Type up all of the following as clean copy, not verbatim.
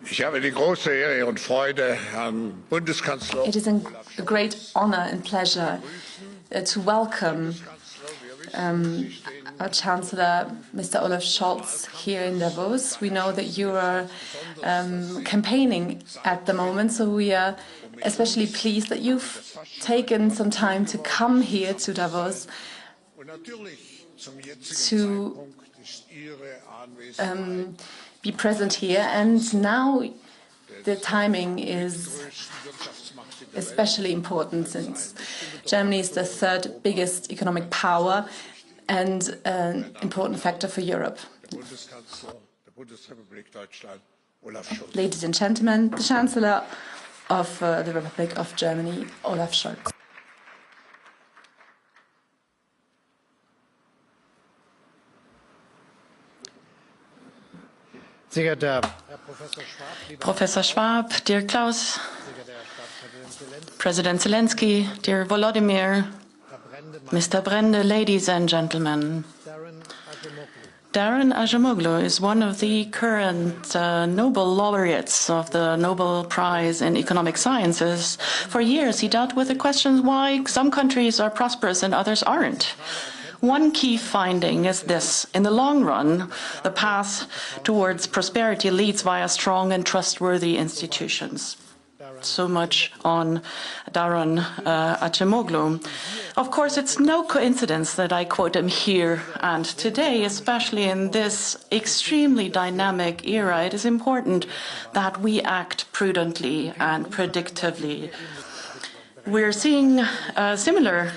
Ich habe die große Ehre und Freude, Herrn Bundeskanzler. It is a great honor and pleasure to welcome our Chancellor, Mr. Olaf Scholz, here in Davos. We know that you are campaigning at the moment, so we are especially pleased that you've taken some time to come here to Davos to be present here. And now the timing is especially important since Germany is the third biggest economic power and an important factor for Europe. Ladies and gentlemen, the Chancellor of the Republic of Germany, Olaf Scholz. Professor Schwab, dear Klaus, President Zelensky, dear Volodymyr, Mr. Brende, ladies and gentlemen. Daron Acemoglu is one of the current Nobel laureates of the Nobel Prize in Economic Sciences. For years, he dealt with the questions why some countries are prosperous and others aren't. One key finding is this: in the long run, the path towards prosperity leads via strong and trustworthy institutions. So much on Daron Acemoglu. Of course, it's no coincidence that I quote him here and today, especially in this extremely dynamic era. It is important that we act prudently and predictively. We're seeing similar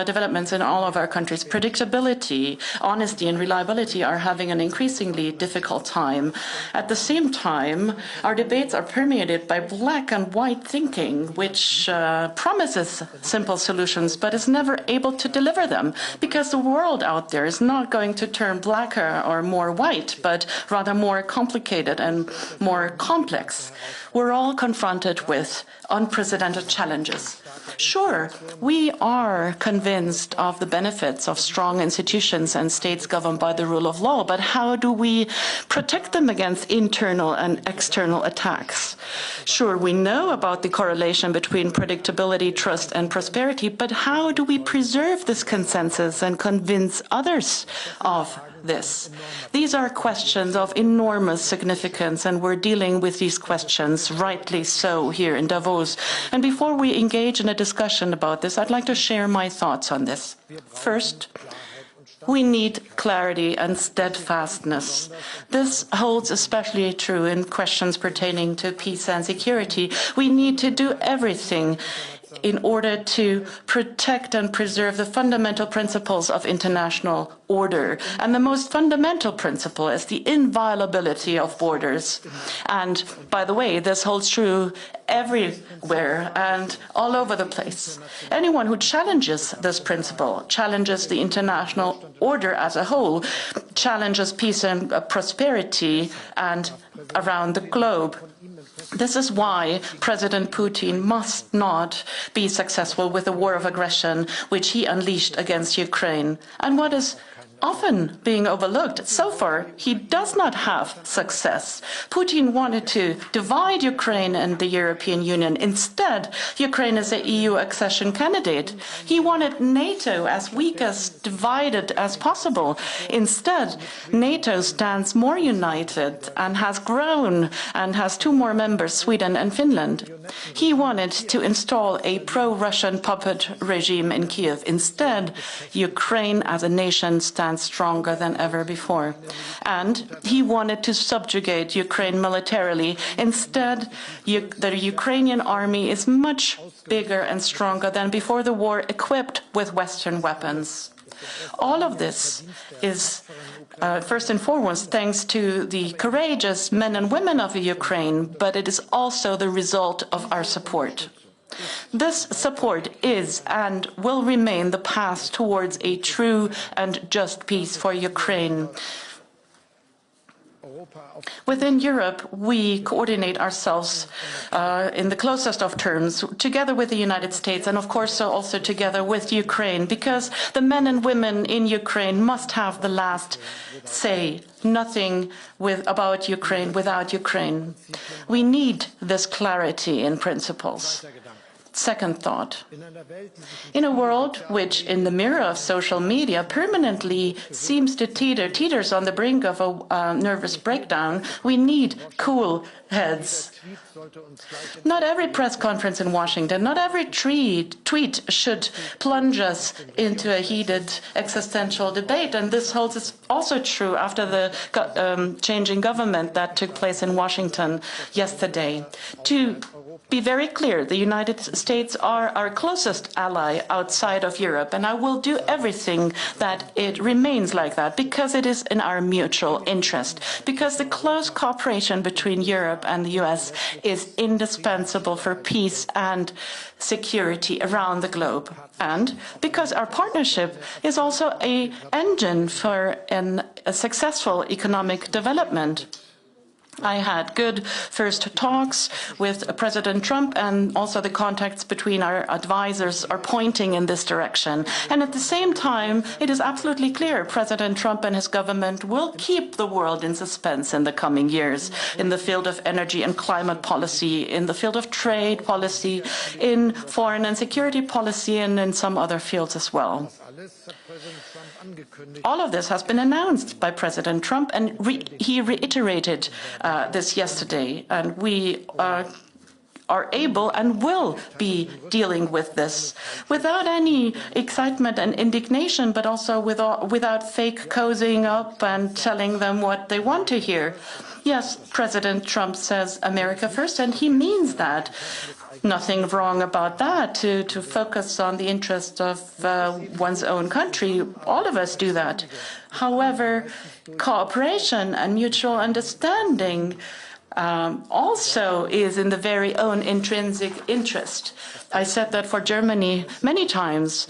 developments in all of our countries. Predictability, honesty, and reliability are having an increasingly difficult time. At the same time, our debates are permeated by black and white thinking, which promises simple solutions but is never able to deliver them, because the world out there is not going to turn blacker or more white, but rather more complicated and more complex. We're all confronted with unprecedented challenges. Sure, we are convinced of the benefits of strong institutions and states governed by the rule of law, but how do we protect them against internal and external attacks? Sure, we know about the correlation between predictability, trust, and prosperity, but how do we preserve this consensus and convince others of this? These are questions of enormous significance, and we're dealing with these questions, rightly so, here in Davos. And before we engage in a discussion about this, I'd like to share my thoughts on this. First, we need clarity and steadfastness. This holds especially true in questions pertaining to peace and security. We need to do everything in order to protect and preserve the fundamental principles of international order. And the most fundamental principle is the inviolability of borders. And by the way, this holds true everywhere and all over the place. Anyone who challenges this principle, challenges the international order as a whole, challenges peace and prosperity and around the globe. This is why President Putin must not be successful with the war of aggression which he unleashed against Ukraine. And what is often being overlooked, so far, he does not have success. Putin wanted to divide Ukraine and the European Union. Instead, Ukraine is an EU accession candidate. He wanted NATO as weak, as divided as possible. Instead, NATO stands more united and has grown and has two more members, Sweden and Finland. He wanted to install a pro-Russian puppet regime in Kiev. Instead, Ukraine as a nation stands stronger than ever before. And he wanted to subjugate Ukraine militarily. Instead, the Ukrainian army is much bigger and stronger than before the war, equipped with Western weapons. All of this is first and foremost thanks to the courageous men and women of Ukraine, but it is also the result of our support. This support is and will remain the path towards a true and just peace for Ukraine. Within Europe, we coordinate ourselves in the closest of terms, together with the United States, and of course also together with Ukraine, because the men and women in Ukraine must have the last say. Nothing about Ukraine without Ukraine. We need this clarity in principles. Second thought. In a world which, in the mirror of social media, permanently seems to teeters on the brink of a nervous breakdown, we need cool heads. Not every press conference in Washington, not every tweet should plunge us into a heated existential debate. And this holds also true after the changing government that took place in Washington yesterday. To be very clear, the United States are our closest ally outside of Europe, and I will do everything that it remains like that, because it is in our mutual interest, because the close cooperation between Europe and the US is indispensable for peace and security around the globe, and because our partnership is also an engine for a successful economic development. I had good first talks with President Trump, and also the contacts between our advisors are pointing in this direction. And at the same time, it is absolutely clear President Trump and his government will keep the world in suspense in the coming years in the field of energy and climate policy, in the field of trade policy, in foreign and security policy, and in some other fields as well. All of this has been announced by President Trump, and he reiterated this yesterday, and we are able and will be dealing with this without any excitement and indignation, but also without fake cozying up and telling them what they want to hear. Yes, President Trump says America first, and he means that. Nothing wrong about that, to focus on the interest of one's own country. All of us do that. However, cooperation and mutual understanding also is in the very own intrinsic interest. I said that for Germany many times.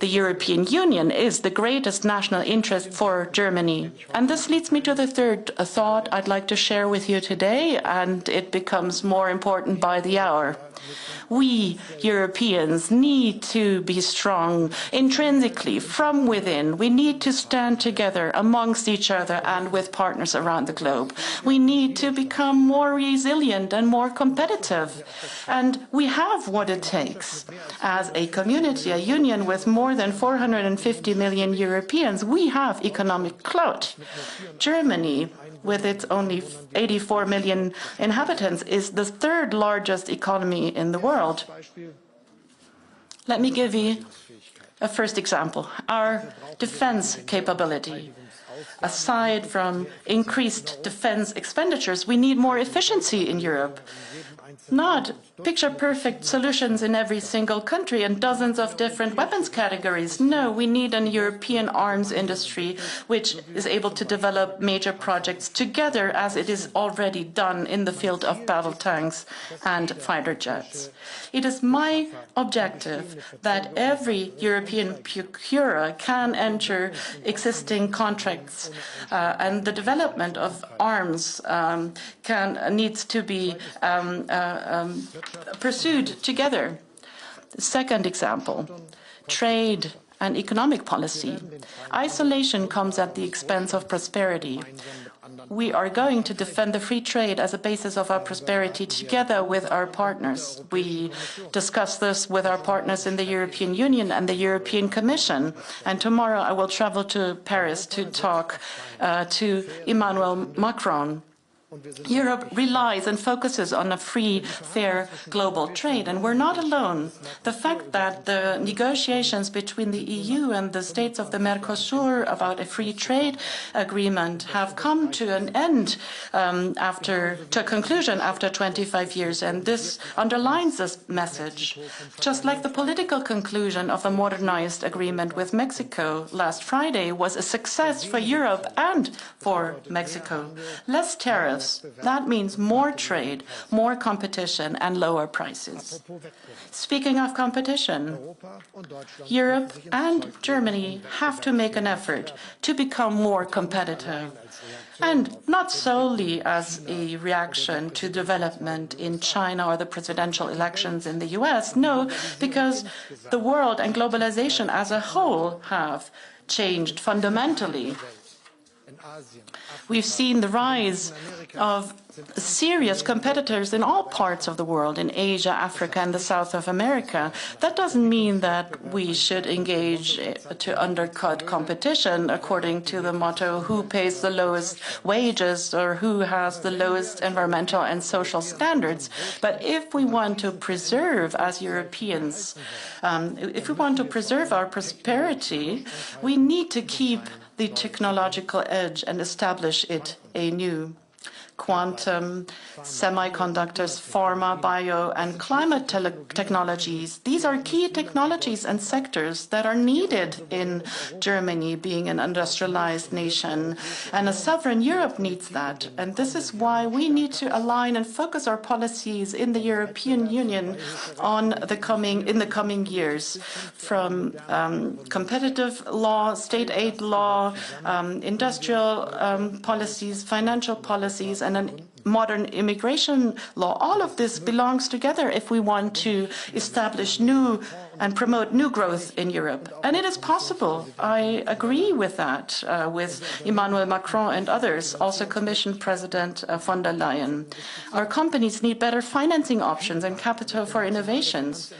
The European Union is the greatest national interest for Germany. And this leads me to the third thought I'd like to share with you today, and it becomes more important by the hour. We Europeans need to be strong intrinsically from within. We need to stand together amongst each other and with partners around the globe. We need to become more resilient and more competitive. And we have what it takes. As a community, a union with more than 450 million Europeans, we have economic clout. Germany, with its only 84 million inhabitants, is the third largest economy in the world. Let me give you a first example. Our defense capability. Aside from increased defense expenditures, we need more efficiency in Europe. Not picture-perfect solutions in every single country and dozens of different weapons categories. No, we need an European arms industry which is able to develop major projects together, as it is already done in the field of battle tanks and fighter jets. It is my objective that every European procurer can enter existing contracts, and the development of arms needs to be pursued together. The second example, trade and economic policy. Isolation comes at the expense of prosperity. We are going to defend the free trade as a basis of our prosperity together with our partners. We discuss this with our partners in the European Union and the European Commission. And tomorrow I will travel to Paris to talk to Emmanuel Macron. Europe relies and focuses on a free, fair global trade, and we're not alone. The fact that the negotiations between the EU and the states of the Mercosur about a free trade agreement have come to an end to a conclusion after 25 years, and this underlines this message. Just like the political conclusion of the modernized agreement with Mexico last Friday was a success for Europe and for Mexico. Less tariffs, tariffs. That means more trade, more competition, and lower prices. Speaking of competition, Europe and Germany have to make an effort to become more competitive. And not solely as a reaction to development in China or the presidential elections in the US, no, because the world and globalization as a whole have changed fundamentally. We've seen the rise of serious competitors in all parts of the world, in Asia, Africa, and the South of America. That doesn't mean that we should engage to undercut competition according to the motto, who pays the lowest wages or who has the lowest environmental and social standards. But if we want to preserve, as Europeans, if we want to preserve our prosperity, we need to keep the technological edge and establish it anew. Quantum, semiconductors, pharma, bio, and climate technologies. These are key technologies and sectors that are needed in Germany, being an industrialized nation. And a sovereign Europe needs that. And this is why we need to align and focus our policies in the European Union in the coming years, from competitive law, state aid law, industrial policies, financial policies, and a modern immigration law. All of this belongs together if we want to establish new and promote new growth in Europe. And it is possible. I agree with that, with Emmanuel Macron and others, also Commission President von der Leyen. Our companies need better financing options and capital for innovations.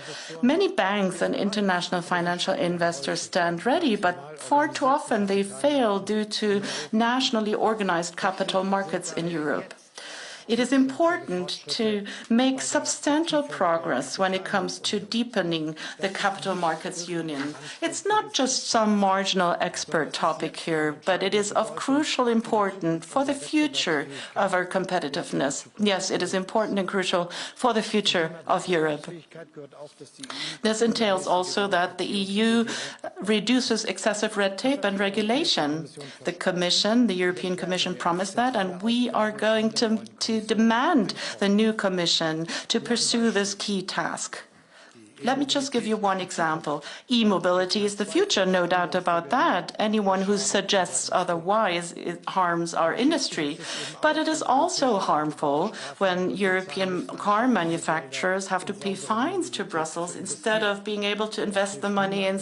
Many banks and international financial investors stand ready, but far too often they fail due to nationally organized capital markets in Europe. It is important to make substantial progress when it comes to deepening the capital markets union. It's not just some marginal expert topic here, but it is of crucial importance for the future of our competitiveness. Yes, it is important and crucial for the future of Europe. This entails also that the EU reduces excessive red tape and regulation. The Commission, the European Commission, promised that, and we are going to demand the new Commission to pursue this key task. Let me just give you one example. E-mobility is the future, no doubt about that. Anyone who suggests otherwise harms our industry. But it is also harmful when European car manufacturers have to pay fines to Brussels instead of being able to invest the money in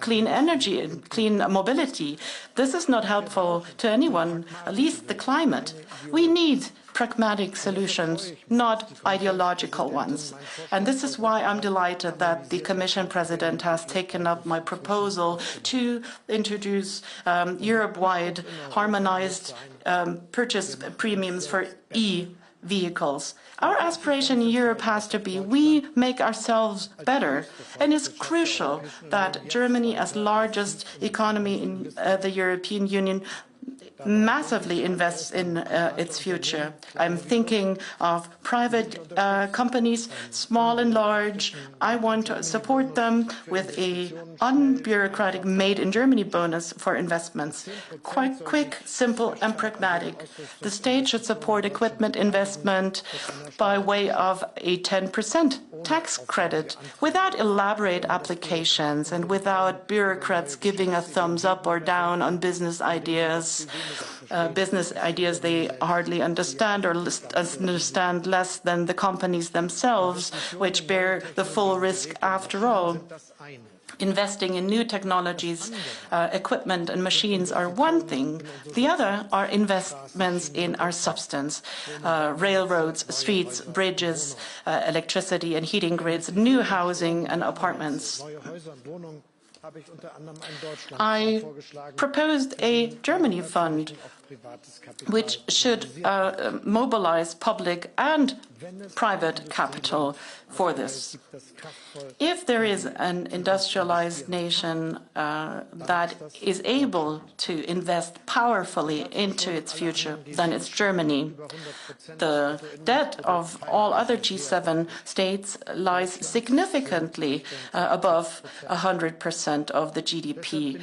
clean energy and clean mobility. This is not helpful to anyone, at least the climate. We need pragmatic solutions, not ideological ones. And this is why I'm delighted that the Commission President has taken up my proposal to introduce Europe-wide harmonized purchase premiums for e-vehicles. Our aspiration in Europe has to be we make ourselves better. And it's crucial that Germany, as largest economy in the European Union, massively invests in its future. I'm thinking of private companies, small and large. I want to support them with a unbureaucratic Made in Germany bonus for investments. Quite quick, simple, and pragmatic. The state should support equipment investment by way of a 10% tax credit without elaborate applications and without bureaucrats giving a thumbs up or down on business ideas they hardly understand or understand less than the companies themselves, which bear the full risk after all. Investing in new technologies, equipment and machines are one thing. The other are investments in our substance, railroads, streets, bridges, electricity and heating grids, new housing and apartments. I proposed a Germany fund which should mobilize public and private capital for this. If there is an industrialized nation that is able to invest powerfully into its future, then it's Germany. The debt of all other G7 states lies significantly above 100% of the GDP.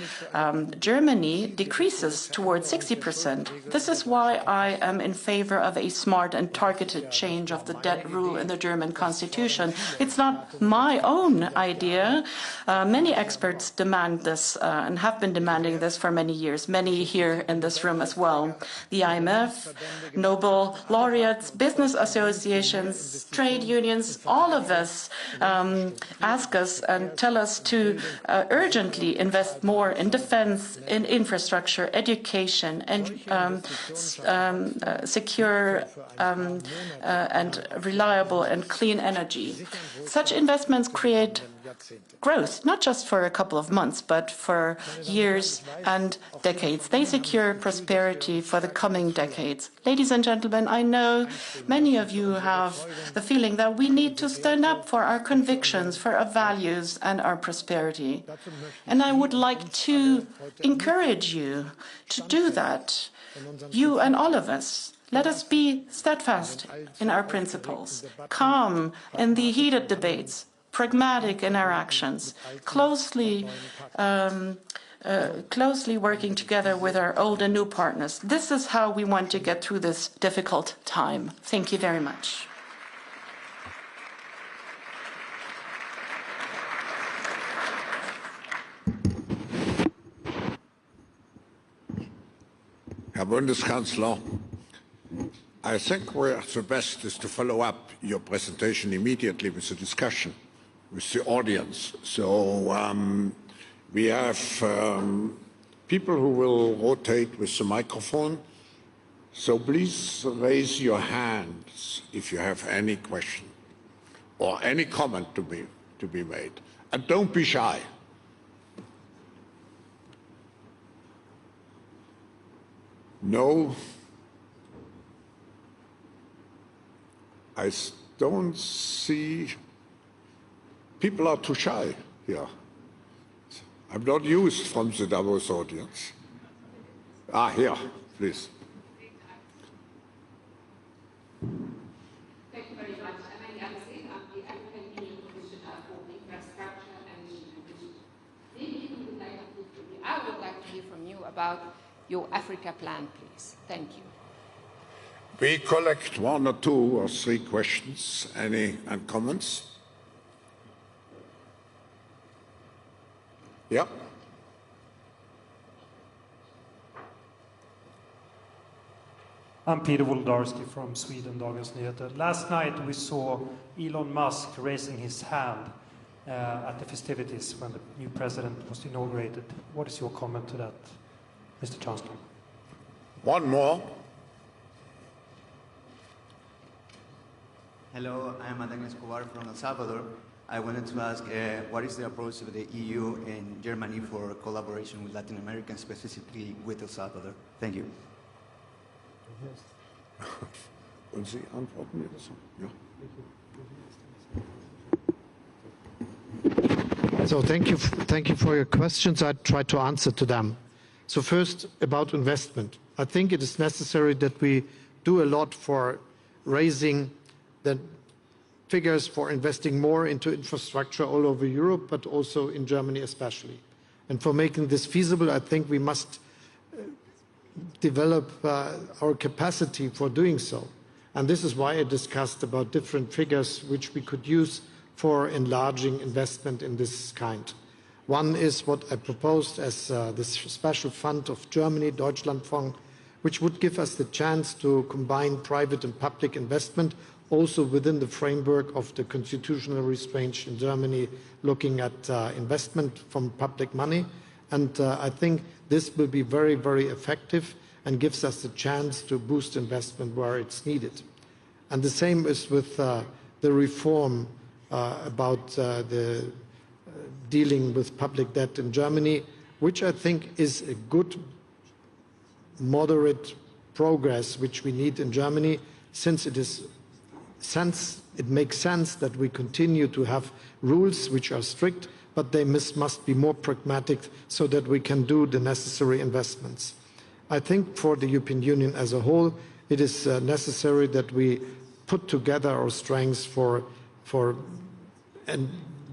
Germany decreases towards 60%. This is why I am in favor of a smart and targeted change of the debt rule in the German constitution. It's not my own idea. Many experts demand this and have been demanding this for many years, many here in this room as well. The IMF, Nobel laureates, business associations, trade unions, all of us ask us and tell us to urgently invest more in defense, in infrastructure, education, and secure and reliable and clean energy. Such investments create growth, not just for a couple of months, but for years and decades. They secure prosperity for the coming decades. Ladies and gentlemen, I know many of you have the feeling that we need to stand up for our convictions, for our values and our prosperity. And I would like to encourage you to do that, you and all of us. Let us be steadfast in our principles, calm in the heated debates, pragmatic in our actions, closely working together with our old and new partners. This is how we want to get through this difficult time. Thank you very much. Herr Bundeskanzler, I think where the best is to follow up your presentation immediately with a discussion with the audience. So we have people who will rotate with the microphone. So please raise your hands if you have any question or any comment to be made. And don't be shy. No. I don't see. People are too shy here. I'm not used from the Davos audience. Here, please. Thank you very much. I'm the African Union Commissioner for Infrastructure and Mission. I would like to hear from you about your Africa plan, please. Thank you. We collect 1 or 2 or 3 questions. Any comments? Yeah. I'm Peter Wolodarski from Sweden, Dagens Nyheter. Last night we saw Elon Musk raising his hand at the festivities when the new president was inaugurated. What is your comment to that, Mr. Chancellor? One more. Hello, I'm Adán Escobar from El Salvador. I wanted to ask, what is the approach of the EU and Germany for collaboration with Latin America, and specifically with El Salvador? Thank you. Und Sie antworten mir das? Ja. So thank you for your questions. I try to answer to them. So first, about investment. I think it is necessary that we do a lot for raising the figures for investing more into infrastructure all over Europe, but also in Germany especially. And for making this feasible, I think we must develop our capacity for doing so. And this is why I discussed about different figures which we could use for enlarging investment in this kind. One is what I proposed as this special fund of Germany, Deutschlandfonds, which would give us the chance to combine private and public investment, also within the framework of the constitutional restraints in Germany, looking at investment from public money. And I think this will be very, very effective and gives us the chance to boost investment where it's needed. And the same is with the reform about the dealing with public debt in Germany, which I think is a good, moderate progress which we need in Germany, since it is it makes sense that we continue to have rules which are strict, but they must be more pragmatic so that we can do the necessary investments. I think for the European Union as a whole, it is necessary that we put together our strengths for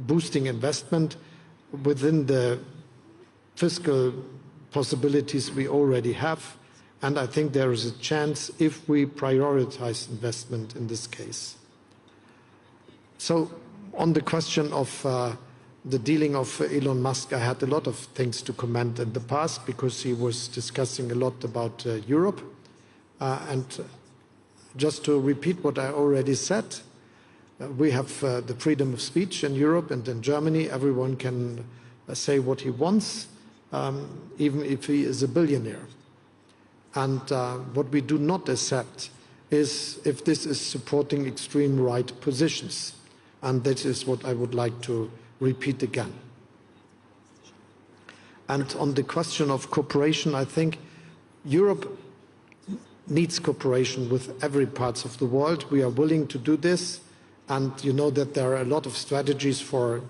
boosting investment within the fiscal possibilities we already have. And I think there is a chance if we prioritize investment in this case. So on the question of the dealing of Elon Musk, I had a lot of things to comment in the past because he was discussing a lot about Europe. And just to repeat what I already said, we have the freedom of speech in Europe and in Germany. Everyone can say what he wants, even if he is a billionaire. And what we do not accept is if this is supporting extreme right positions. And that is what I would like to repeat again. And on the question of cooperation, I think Europe needs cooperation with every part of the world. We are willing to do this. And you know that there are a lot of strategies for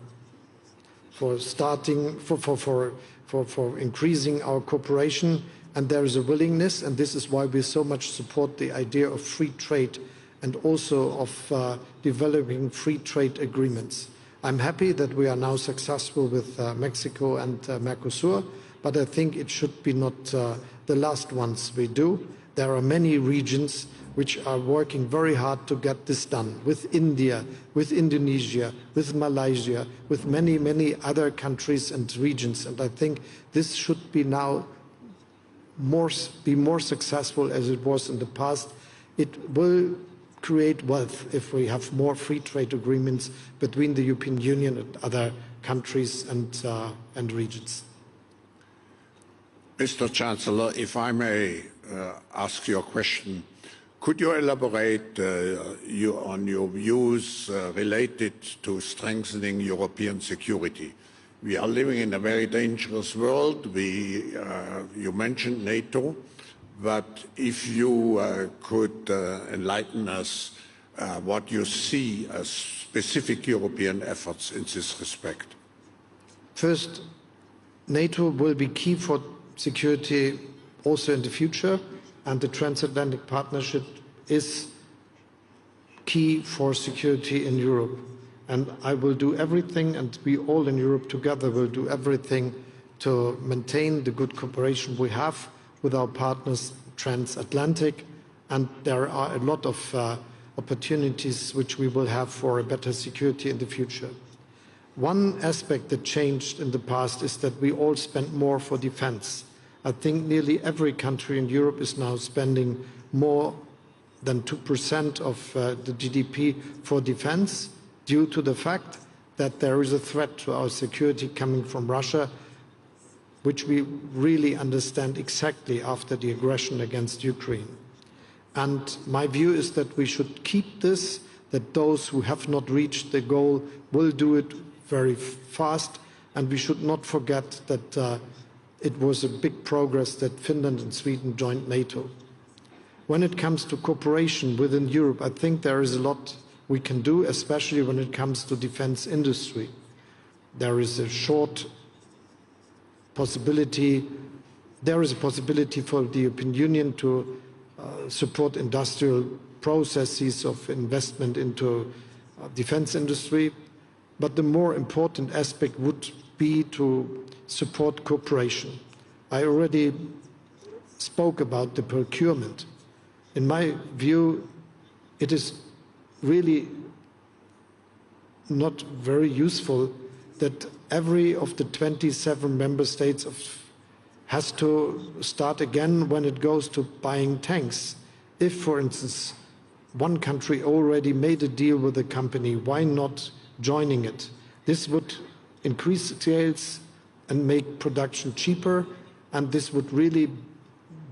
increasing our cooperation. And there is a willingness, and this is why we so much support the idea of free trade and also of developing free trade agreements. I'm happy that we are now successful with Mexico and Mercosur, but I think it should be not the last ones we do. There are many regions which are working very hard to get this done, with India, with Indonesia, with Malaysia, with many, many other countries and regions. And I think this should be now be more successful as it was in the past. It will create wealth if we have more free trade agreements between the European Union and other countries and regions. Mr. Chancellor, if I may ask you a question, could you elaborate on your views related to strengthening European security? We are living in a very dangerous world. You mentioned NATO, but if you could enlighten us what you see as specific European efforts in this respect. First, NATO will be key for security also in the future, and the Transatlantic Partnership is key for security in Europe. And I will do everything, and we all in Europe together will do everything to maintain the good cooperation we have with our partners Transatlantic. And there are a lot of opportunities which we will have for a better security in the future. One aspect that changed in the past is that we all spend more for defense. I think nearly every country in Europe is now spending more than 2% of the GDP for defense, due to the fact that there is a threat to our security coming from Russia, which we really understand exactly after the aggression against Ukraine. And my view is that we should keep this, that those who have not reached the goal will do it very fast, and we should not forget that it was a big progress that Finland and Sweden joined NATO. When it comes to cooperation within Europe, I think there is a lot we can do, especially when it comes to defense industry. There is a possibility for the European Union to support industrial processes of investment into defense industry. But the more important aspect would be to support cooperation. I already spoke about the procurement. In my view, it is really not very useful that every of the 27 member states has to start again when it goes to buying tanks. If, for instance, one country already made a deal with a company, why not joining it? This would increase sales and make production cheaper, and this would really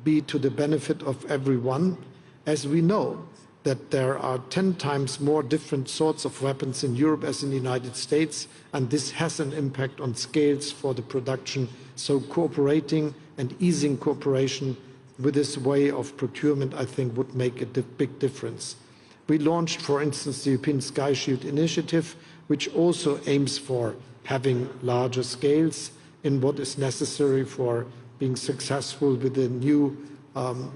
be to the benefit of everyone, as we know that there are 10 times more different sorts of weapons in Europe as in the United States, and this has an impact on scales for the production. So cooperating and easing cooperation with this way of procurement, I think, would make a big difference. We launched, for instance, the European Sky Shield initiative, which also aims for having larger scales in what is necessary for being successful with the new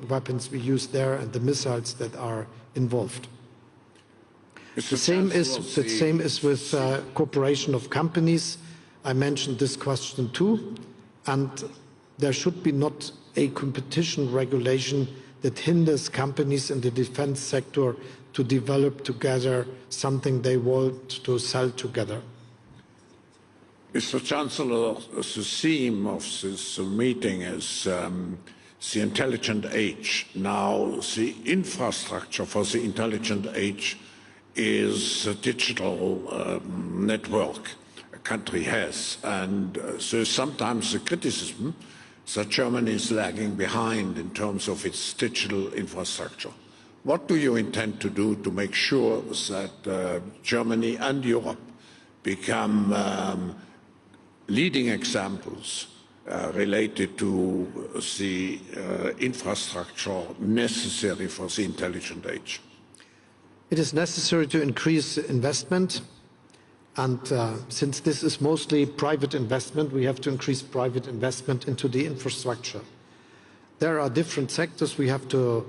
weapons we use there and the missiles that are involved. The same is with cooperation of companies. I mentioned this question too, and there should be not a competition regulation that hinders companies in the defense sector to develop together something they want to sell together. Mr. Chancellor, the theme of this meeting is the intelligent age. Now, the infrastructure for the intelligent age is a digital network a country has. And so sometimes the criticism that Germany is lagging behind in terms of its digital infrastructure. What do you intend to do to make sure that Germany and Europe become leading examples related to the infrastructure necessary for the intelligent age? It is necessary to increase investment, and since this is mostly private investment, we have to increase private investment into the infrastructure. There are different sectors we have to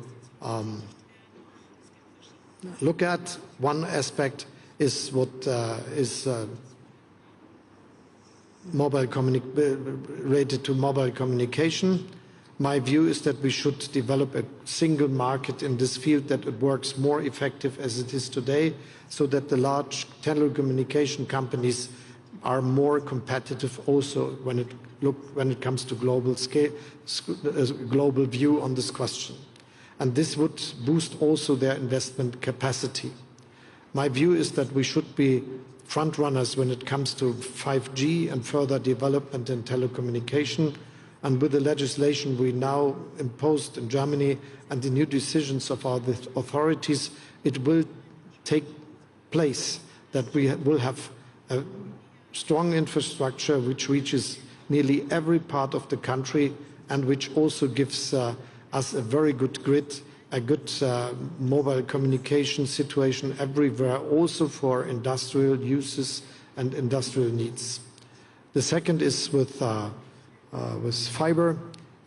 look at. One aspect is what is related to mobile communication. My view is that we should develop a single market in this field, that it works more effective as it is today, so that the large telecommunication companies are more competitive also when it comes to global scale, global view on this question. And this would boost also their investment capacity. My view is that we should be front runners when it comes to 5G and further development in telecommunication. And with the legislation we now imposed in Germany and the new decisions of our authorities, it will take place that we will have a strong infrastructure which reaches nearly every part of the country and which also gives us a very good grid, a good mobile communication situation everywhere, also for industrial uses and industrial needs. The second is with fiber.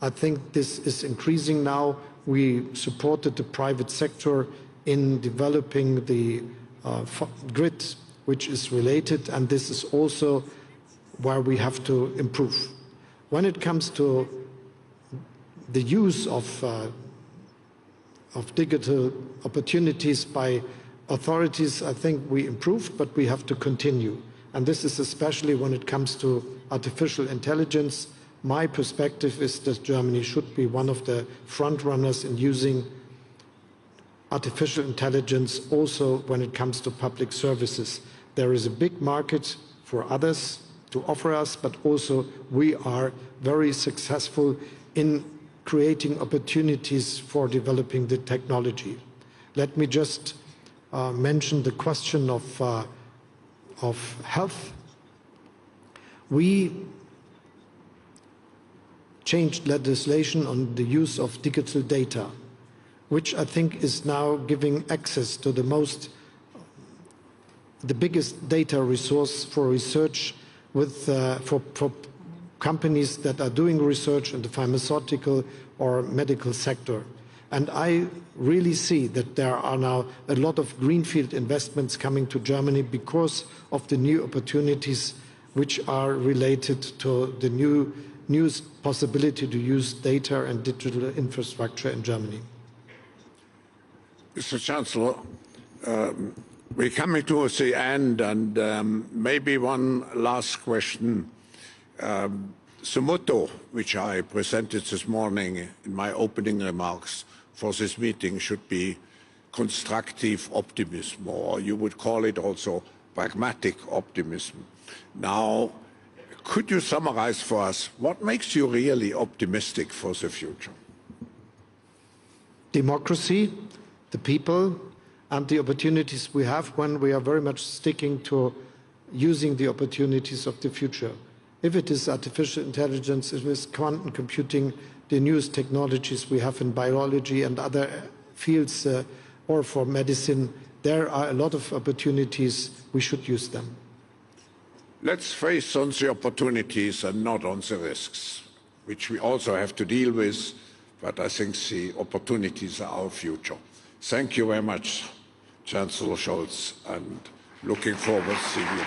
I think this is increasing now. We supported the private sector in developing the grid, which is related, and this is also where we have to improve. When it comes to the use of digital opportunities by authorities, I think we improved, but we have to continue. And this is especially when it comes to artificial intelligence. My perspective is that Germany should be one of the front runners in using artificial intelligence also when it comes to public services. There is a big market for others to offer us, but also we are very successful in creating opportunities for developing the technology. Let me just mention the question of health. We changed legislation on the use of digital data, which I think is now giving access to the biggest data resource for research for companies that are doing research in the pharmaceutical or medical sector. And I really see that there are now a lot of greenfield investments coming to Germany because of the new opportunities which are related to the new possibility to use data and digital infrastructure in Germany. Mr. Chancellor, we're coming towards the end, and maybe one last question. The motto which I presented this morning in my opening remarks for this meeting should be constructive optimism, or you would call it also pragmatic optimism. Now, could you summarize for us what makes you really optimistic for the future? Democracy, the people, and the opportunities we have when we are very much sticking to using the opportunities of the future. If it is artificial intelligence, if it is quantum computing, the newest technologies we have in biology and other fields, or for medicine, there are a lot of opportunities. We should use them. Let's face on the opportunities and not on the risks, which we also have to deal with, but I think the opportunities are our future. Thank you very much, Chancellor Scholz, and looking forward to seeing you.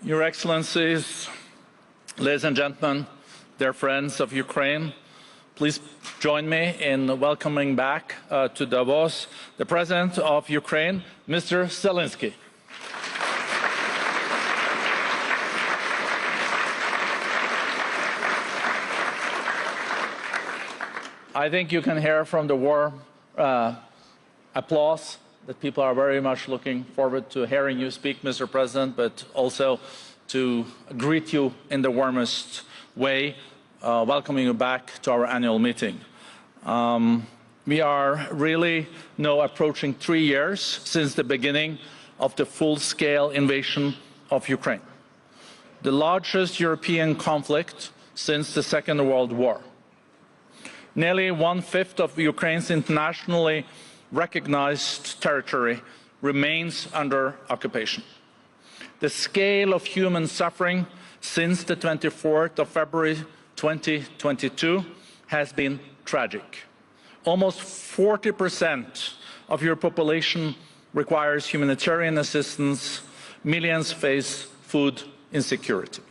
Your Excellencies, ladies and gentlemen, dear friends of Ukraine, please join me in welcoming back to Davos the President of Ukraine, Mr. Zelensky. I think you can hear from the warm applause that people are very much looking forward to hearing you speak, Mr. President, but also to greet you in the warmest way, welcoming you back to our annual meeting. We are really now approaching 3 years since the beginning of the full-scale invasion of Ukraine, the largest European conflict since the Second World War. Nearly 1/5 of Ukraine's internationally recognized territory remains under occupation. The scale of human suffering since the 24th of February 2022 has been tragic. Almost 40% of your population requires humanitarian assistance. Millions face food insecurity.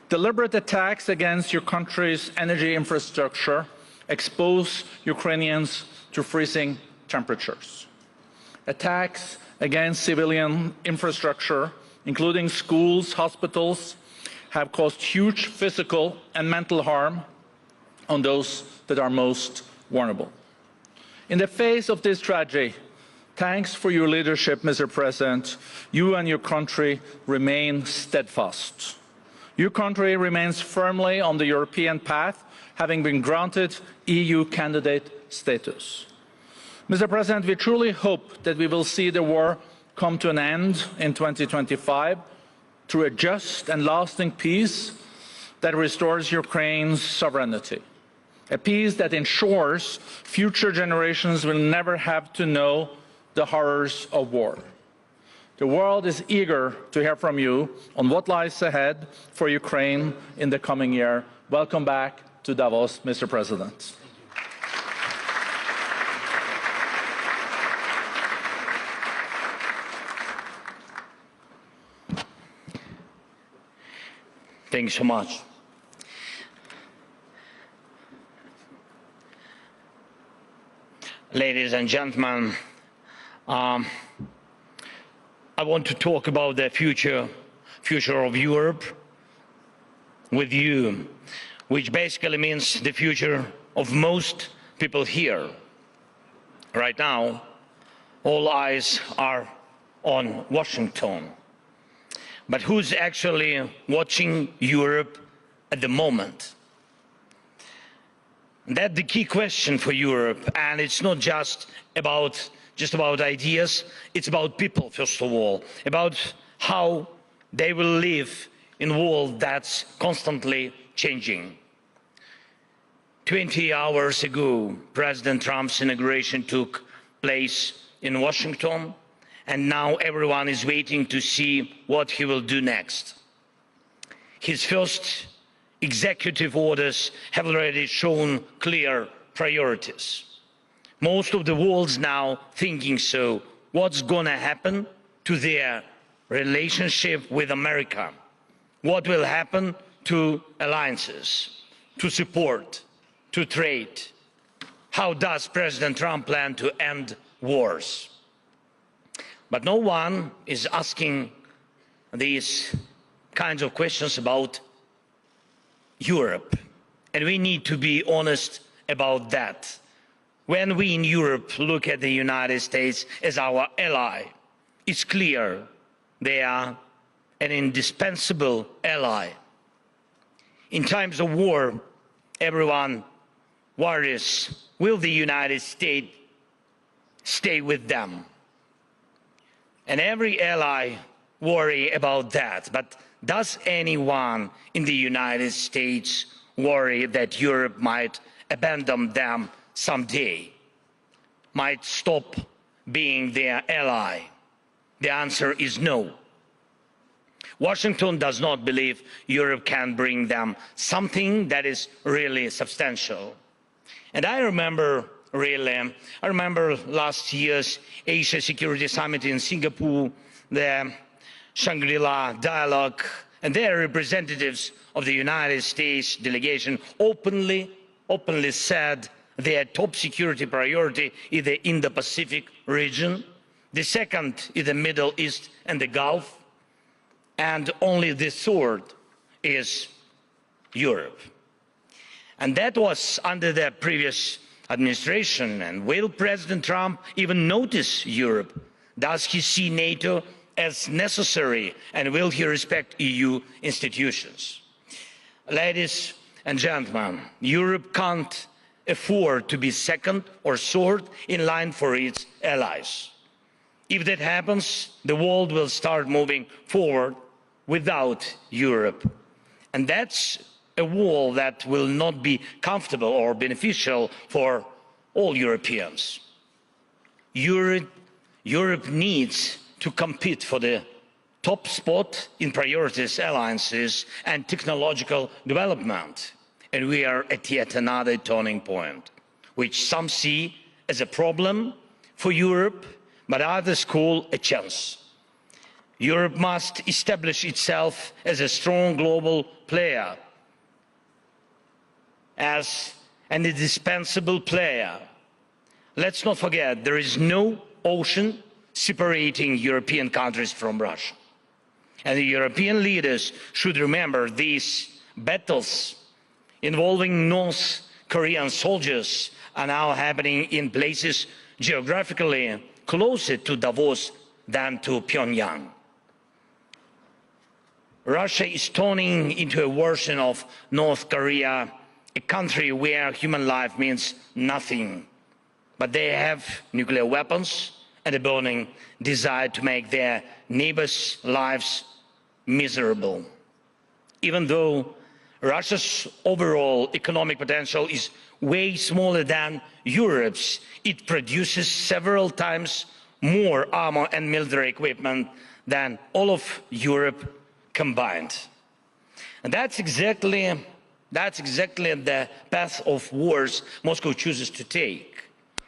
Deliberate attacks against your country's energy infrastructure expose Ukrainians to freezing temperatures. Attacks against civilian infrastructure, including schools, hospitals, have caused huge physical and mental harm on those that are most vulnerable. In the face of this tragedy, thanks for your leadership, Mr. President, you and your country remain steadfast. Your country remains firmly on the European path, having been granted EU candidate status. Mr. President, we truly hope that we will see the war come to an end in 2025 through a just and lasting peace that restores Ukraine's sovereignty, a peace that ensures future generations will never have to know the horrors of war. The world is eager to hear from you on what lies ahead for Ukraine in the coming year. Welcome back to Davos, Mr. President. Thank you so much. Ladies and gentlemen, I want to talk about the future of Europe with you, which basically means the future of most people here. Right now, all eyes are on Washington. But who's actually watching Europe at the moment? That's the key question for Europe, and it's not just about ideas, it's about people, first of all, about how they will live in a world that's constantly changing. 20 hours ago, President Trump's inauguration took place in Washington, and now everyone is waiting to see what he will do next. His first executive orders have already shown clear priorities. Most of the world's now thinking, so what's going to happen to their relationship with America? What will happen to alliances, to support, to trade? How does President Trump plan to end wars? But no one is asking these kinds of questions about Europe, and we need to be honest about that. When we in Europe look at the United States as our ally, it's clear they are an indispensable ally. In times of war, everyone worries, will the United States stay with them? And every ally worries about that. But does anyone in the United States worry that Europe might abandon them someday, might stop being their ally? The answer is no. Washington does not believe Europe can bring them something that is really substantial. And I remember last year's Asia Security Summit in Singapore. The Shangri-La dialogue, and their representatives of the United States delegation openly said their top security priority is the Indo-Pacific region. The second is the Middle East and the Gulf, and only the third is Europe. And that was under the previous administration. And will President Trump even notice Europe? Does he see NATO as necessary, and will he respect EU institutions? Ladies and gentlemen, Europe can't afford to be second or third in line for its allies. If that happens, the world will start moving forward without Europe. And that's a wall that will not be comfortable or beneficial for all Europeans. Europe needs to compete for the top spot in priorities, alliances and technological development. And we are at yet another turning point, which some see as a problem for Europe, but others call a chance. Europe must establish itself as a strong global player, as an indispensable player. Let's not forget, there is no ocean separating European countries from Russia. And the European leaders should remember these battles involving North Korean soldiers are now happening in places geographically closer to Davos than to Pyongyang. Russia is turning into a version of North Korea, a country where human life means nothing, but they have nuclear weapons and a burning desire to make their neighbors' lives miserable. Even though Russia's overall economic potential is way smaller than Europe's, it produces several times more armor and military equipment than all of Europe combined. And that's exactly the path of wars Moscow chooses to take.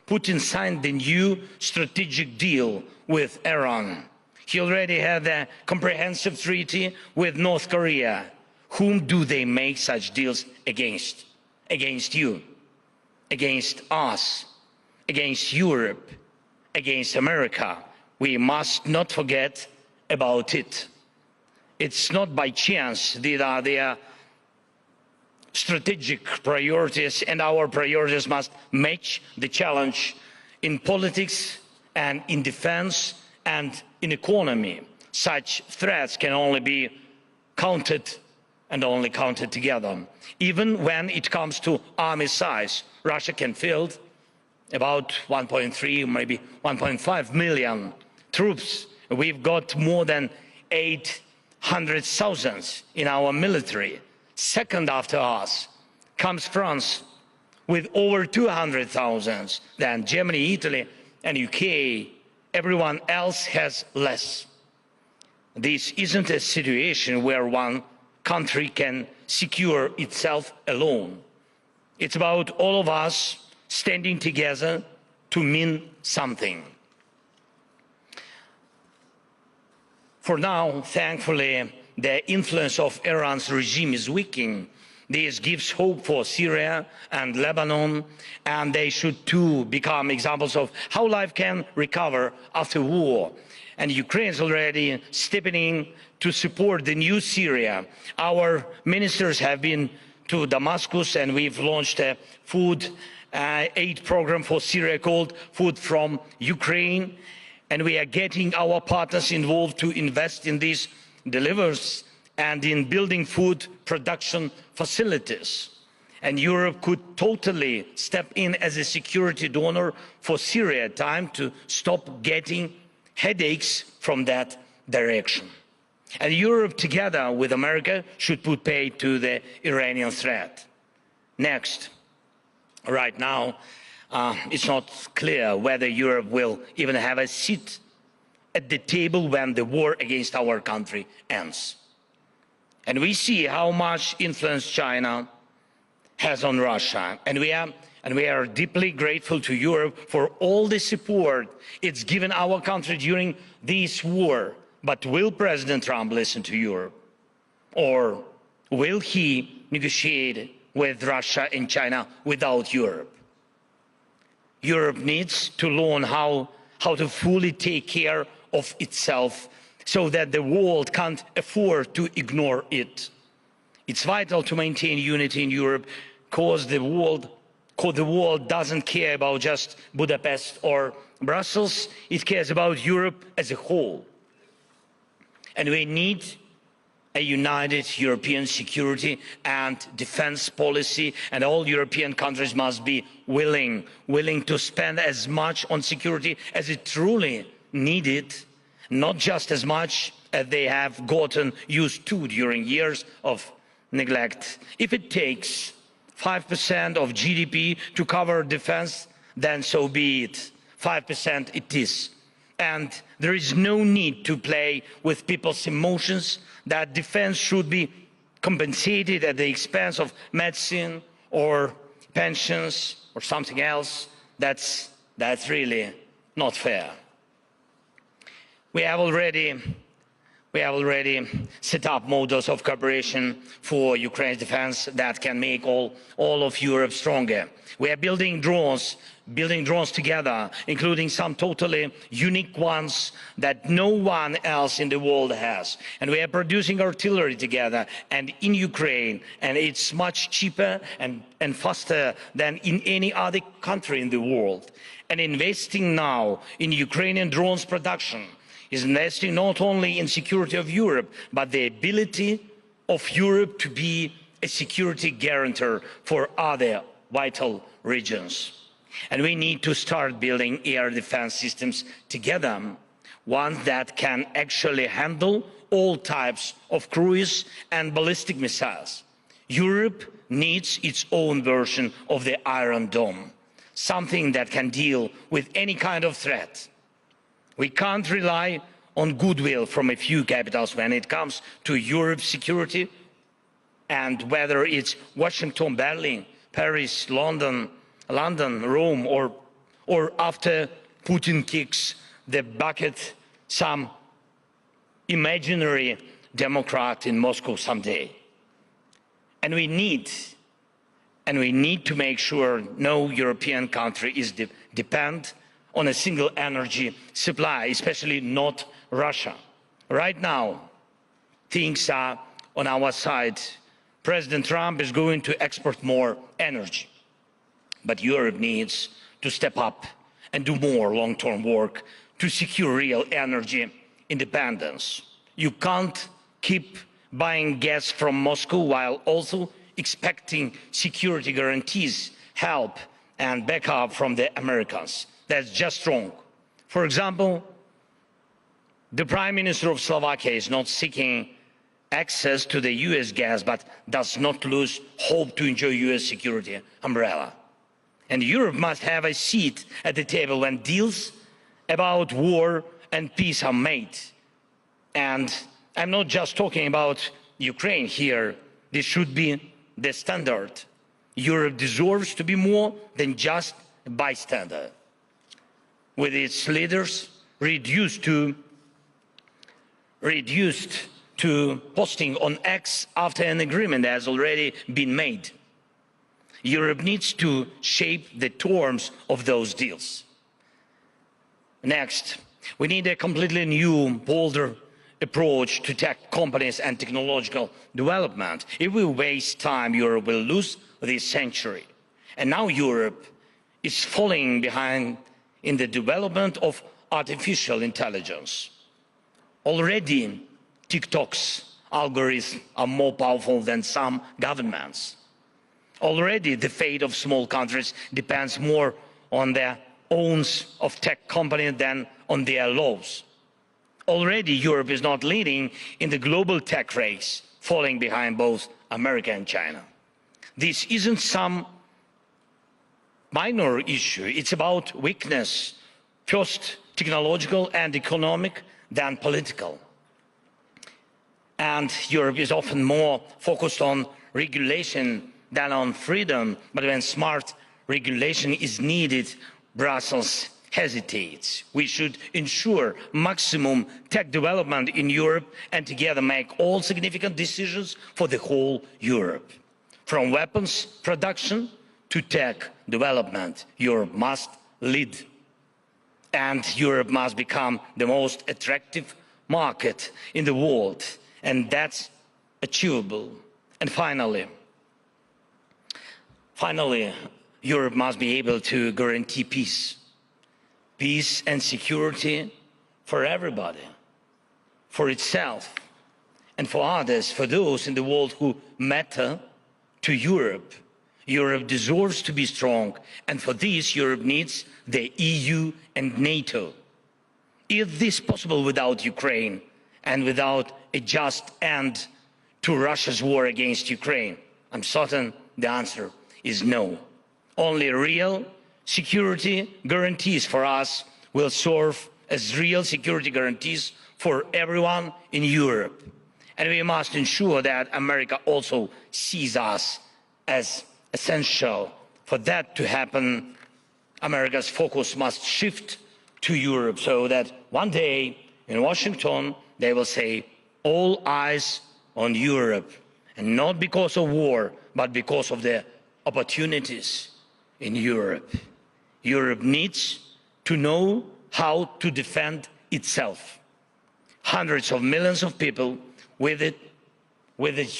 Putin signed the new strategic deal with Iran. He already had a comprehensive treaty with North Korea. Whom do they make such deals against? Against you, against us, against Europe, against America. We must not forget about it. It's not by chance. These are their strategic priorities, and our priorities must match the challenge in politics and in defense and in economy. Such threats can only be counted and only counted together. Even when it comes to army size, Russia can field about 1.3, maybe 1.5 million troops. We've got more than 800,000 in our military. Second after us comes France with over 200,000. Then Germany, Italy, and UK. Everyone else has less. This isn't a situation where one country can secure itself alone. It's about all of us standing together to mean something. For now, thankfully, the influence of Iran's regime is weakening. This gives hope for Syria and Lebanon, and they should too become examples of how life can recover after war. And Ukraine is already stepping in to support the new Syria. Our ministers have been to Damascus, and we've launched a food aid program for Syria called Food from Ukraine. And we are getting our partners involved to invest in these deliveries and in building food production facilities. And Europe could totally step in as a security donor for Syria. Time to stop getting headaches from that direction. And Europe, together with America, should put paid to the Iranian threat. Next, right now, it's not clear whether Europe will even have a seat at the table when the war against our country ends. And we see how much influence China has on Russia. And we are deeply grateful to Europe for all the support it's given our country during this war. But will President Trump listen to Europe? Or will he negotiate with Russia and China without Europe? Europe needs to learn how to fully take care of itself so that the world can't afford to ignore it. It's vital to maintain unity in Europe because the world doesn't care about just Budapest or Brussels. It cares about Europe as a whole. And we need a united European security and defense policy, and all European countries must be willing to spend as much on security as it truly needed, not just as much as they have gotten used to during years of neglect. If it takes 5% of GDP to cover defense, then so be it. 5% it is. And there is no need to play with people's emotions that defense should be compensated at the expense of medicine or pensions or something else. That's really not fair. We have already set up models of cooperation for Ukraine's defense that can make all of Europe stronger. We are building drones together, including some totally unique ones that no one else in the world has. And we are producing artillery together and in Ukraine, and it's much cheaper and faster than in any other country in the world. And investing now in Ukrainian drones production is investing not only in security of Europe, but the ability of Europe to be a security guarantor for other vital regions. And we need to start building air defense systems together, ones that can actually handle all types of cruise and ballistic missiles. Europe needs its own version of the Iron Dome, something that can deal with any kind of threat. We can't rely on goodwill from a few capitals when it comes to Europe's security, and whether it's Washington, Berlin, Paris, London, Rome, or after Putin kicks the bucket, some imaginary Democrat in Moscow someday. And we need to make sure no European country is dependent on a single energy supply, especially not Russia. Right now, things are on our side. President Trump is going to export more energy. But Europe needs to step up and do more long-term work to secure real energy independence. You can't keep buying gas from Moscow while also expecting security guarantees, help and backup from the Americans. That's just wrong. For example, the Prime Minister of Slovakia is not seeking access to the US gas, but does not lose hope to enjoy US security umbrella. And Europe must have a seat at the table when deals about war and peace are made. And I'm not just talking about Ukraine here. This should be the standard. Europe deserves to be more than just a bystander. With its leaders reduced to posting on X after an agreement has already been made. Europe needs to shape the terms of those deals. Next, we need a completely new, bolder approach to tech companies and technological development. If we waste time, Europe will lose this century. And now Europe is falling behind in the development of artificial intelligence. Already, TikTok's algorithms are more powerful than some governments. Already, the fate of small countries depends more on their owners of tech companies than on their laws. Already, Europe is not leading in the global tech race, falling behind both America and China. This isn't some minor issue. It's about weakness, first technological and economic, then political. And Europe is often more focused on regulation than on freedom, but when smart regulation is needed, Brussels hesitates. We should ensure maximum tech development in Europe and together make all significant decisions for the whole Europe. From weapons production to tech development, Europe must lead. And Europe must become the most attractive market in the world. And that's achievable. And finally, Europe must be able to guarantee peace and security for everybody, for itself and for others, for those in the world who matter to Europe. Europe deserves to be strong, and for this Europe needs the EU and NATO. Is this possible without Ukraine and without a just end to Russia's war against Ukraine? I'm certain the answer is no. Only real security guarantees for us will serve as real security guarantees for everyone in Europe. And we must ensure that America also sees us as essential. For that to happen, America's focus must shift to Europe so that one day in Washington they will say, all eyes on Europe, and not because of war, but because of the opportunities in Europe. Europe needs to know how to defend itself. Hundreds of millions of people with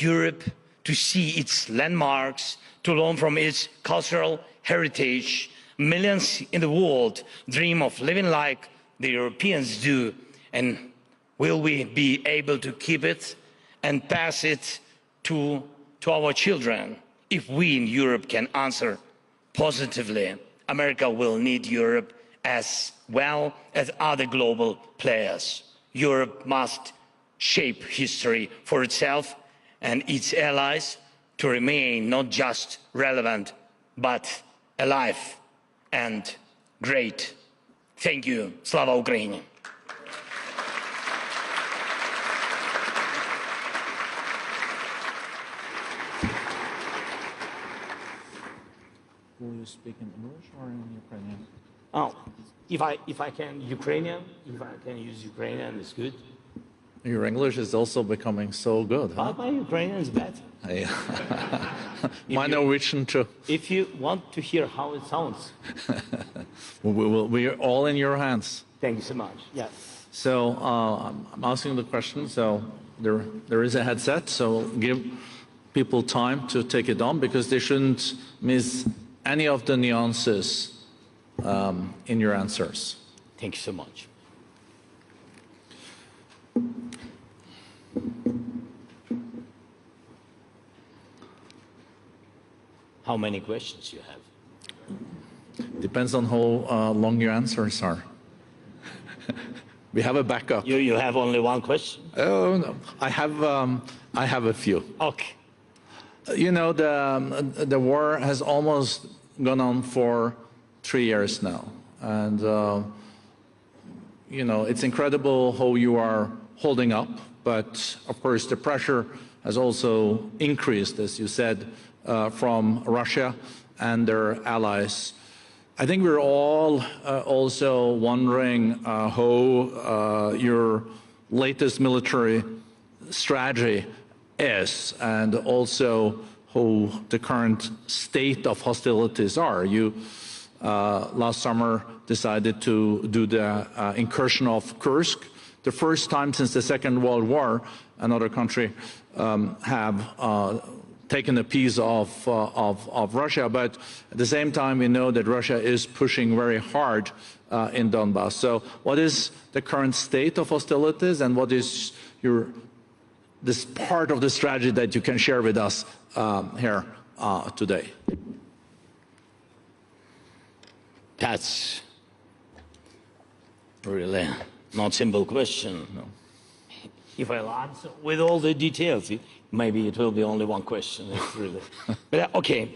Europe to see its landmarks, to learn from its cultural heritage. Millions in the world dream of living like the Europeans do, and will we be able to keep it and pass it to our children? If we in Europe can answer positively, America will need Europe as well as other global players. Europe must shape history for itself and its allies to remain not just relevant, but alive and great. Thank you. Slava Ukraini. Will you speak in English or in Ukrainian? Oh, if I can Ukrainian, if I can use Ukrainian, it's good. Your English is also becoming so good, huh? My Ukrainian is better. My Norwegian too. If you want to hear how it sounds. We are all in your hands. Thank you so much. Yeah. So I'm asking the question. So there is a headset. So give people time to take it on because they shouldn't miss any of the nuances in your answers. Thank you so much. How many questions you have? Depends on how long your answers are. We have a backup. You have only one question? Oh no, I have a few. Okay. You know, the war has almost gone on for 3 years now, and you know, it's incredible how you are holding up. But of course, the pressure has also increased, as you said, from Russia and their allies. I think we're all also wondering how your latest military strategy is, and also how the current state of hostilities are. You last summer decided to do the incursion of Kursk, the first time since the Second World War another country have taken a piece of Russia, but at the same time we know that Russia is pushing very hard in Donbass. So what is the current state of hostilities, and what is this part of the strategy that you can share with us here today? That's really not a simple question. No. If I'll answer with all the details, maybe it will be only one question. Really. But okay.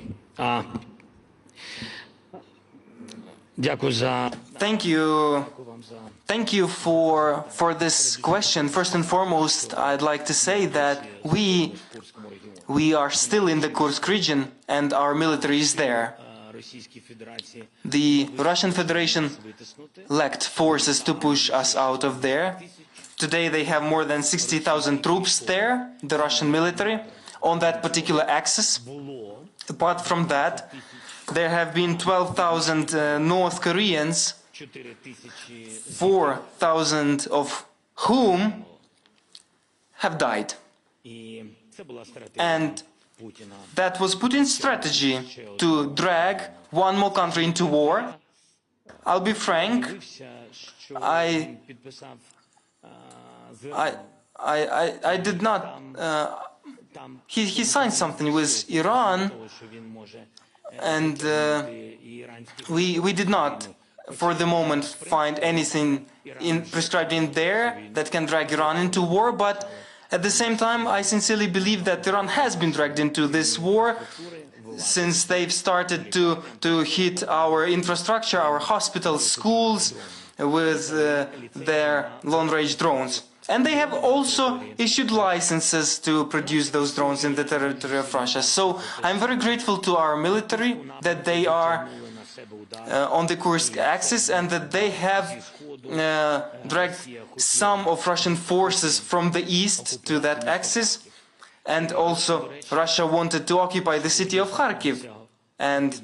Thank you for this question. First and foremost, I'd like to say that we are still in the Kursk region and our military is there. The Russian Federation lacked forces to push us out of there. Today they have more than 60,000 troops there, the Russian military, on that particular axis. Apart from that, there have been 12,000 North Koreans, 4,000 of whom have died. And that was Putin's strategy, to drag one more country into war. I'll be frank, I did not... He signed something with Iran, and we did not, for the moment, find anything prescribed in there that can drag Iran into war, but at the same time, I sincerely believe that Iran has been dragged into this war since they've started to hit our infrastructure, our hospitals, schools, with their long-range drones. And they have also issued licenses to produce those drones in the territory of Russia. So I'm very grateful to our military that they are on the Kursk axis and that they have dragged some of Russian forces from the east to that axis. And also Russia wanted to occupy the city of Kharkiv. And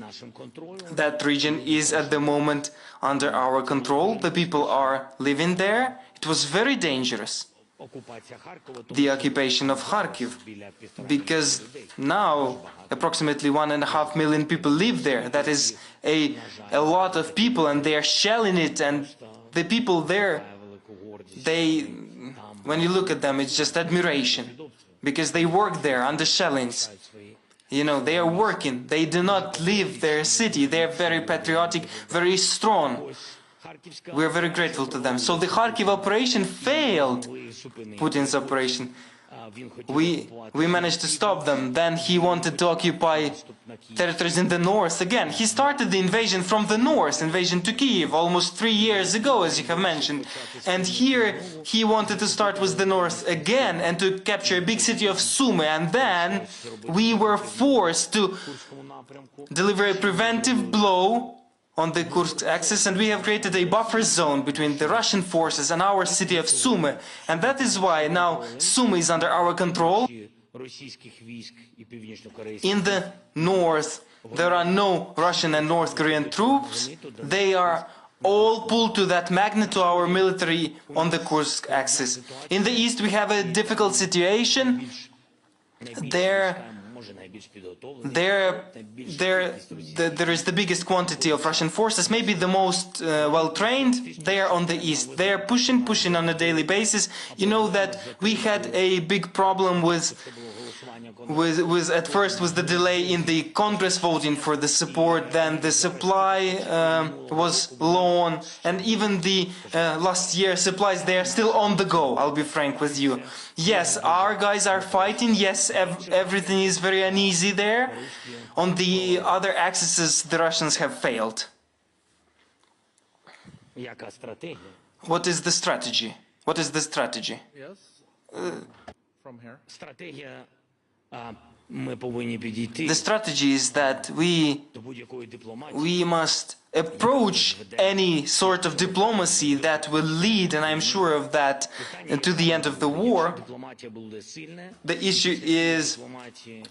that region is at the moment under our control. The people are living there. It was very dangerous, the occupation of Kharkiv, because now approximately 1.5 million people live there. That is a lot of people, and they are shelling it, and the people there, when you look at them, it's just admiration, because they work there under shellings. You know, they are working, they do not leave their city, they are very patriotic, very strong. We are very grateful to them. So the Kharkiv operation failed, Putin's operation. We managed to stop them. Then he wanted to occupy territories in the north again. He started the invasion from the north, invasion to Kiev, almost 3 years ago, as you have mentioned. And here he wanted to start with the north again and to capture a big city of Sumy. And then we were forced to deliver a preventive blow on the Kursk axis, and we have created a buffer zone between the Russian forces and our city of Sumy. And that is why now Sumy is under our control. In the north, there are no Russian and North Korean troops. They are all pulled to that magnet to our military on the Kursk axis. In the east, we have a difficult situation. There is the biggest quantity of Russian forces, maybe the most well-trained. They are on the east. They are pushing on a daily basis. You know that we had a big problem with at first was the delay in the Congress voting for the support, then the supply was low on, and even the last year supplies, they are still on the go, I'll be frank with you. Yes, our guys are fighting, yes, everything is very uneasy there. On the other axes, the Russians have failed. What is the strategy? What is the strategy? Yes. From here. The strategy is that we must approach any sort of diplomacy that will lead, and I'm sure of that, to the end of the war. The issue is